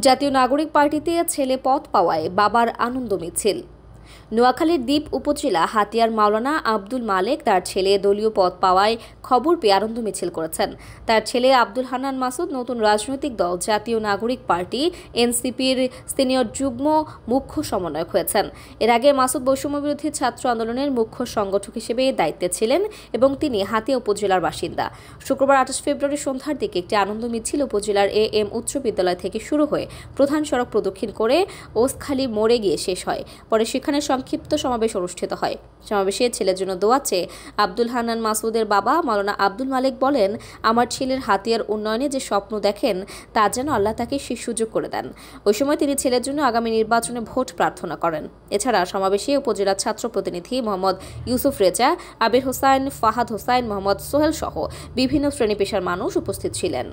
জাতীয় নাগরিক পার্টিতে ছেলে পদ পাওয়ায় বাবার আনন্দ মিছিল। নোয়াখালীর দ্বীপ উপজেলা হাতিয়ার মাওলানা আব্দুল মালেক তার ছেলে দলীয় পদ পাওয়ায় খবর পেয়ে আনন্দ মিছিল করেছেন। তার ছেলে আব্দুল হান্নান মাসুদ নতুন রাজনৈতিক দল জাতীয় নাগরিক পার্টি এনসিপির সিনিয়র যুগ্ম মুখ্য সমন্বয়ক হয়েছেন। এর আগে মাসুদ বৈষম্যবিরোধী ছাত্র আন্দোলনের মুখ্য সংগঠক হিসেবে দায়িত্বে ছিলেন এবং তিনি হাতিয়া উপজেলার বাসিন্দা। শুক্রবার 28 ফেব্রুয়ারি সন্ধ্যার দিকে একটি আনন্দ মিছিল উপজেলার AM উচ্চ বিদ্যালয় থেকে শুরু হয়ে প্রধান সড়ক প্রদক্ষিণ করে ওসখালী মোড়ে গিয়ে শেষ হয়। পরে সেখানে সংক্ষিপ্ত সমাবেশ অনুষ্ঠিত হয়। সমাবেশে ছেলের জন্য দোয়া চেয়ে আব্দুল হান্নান মাসুদের বাবা মাওলানা আব্দুল মালেক বলেন, আমার ছেলের হাতিয়ার উন্নয়নে যে স্বপ্ন দেখেন তা যেন আল্লাহ তাকে সেই সুযোগ করে দেন। ওই সময় তিনি ছেলের জন্য আগামী নির্বাচনে ভোট প্রার্থনা করেন। এছাড়া সমাবেশে উপজেলা ছাত্র প্রতিনিধি মোহাম্মদ ইউসুফ রেজা, আবির হোসাইন, ফাহাদ হোসাইন, মোহাম্মদ সোহেল সহ বিভিন্ন শ্রেণী পেশার মানুষ উপস্থিত ছিলেন।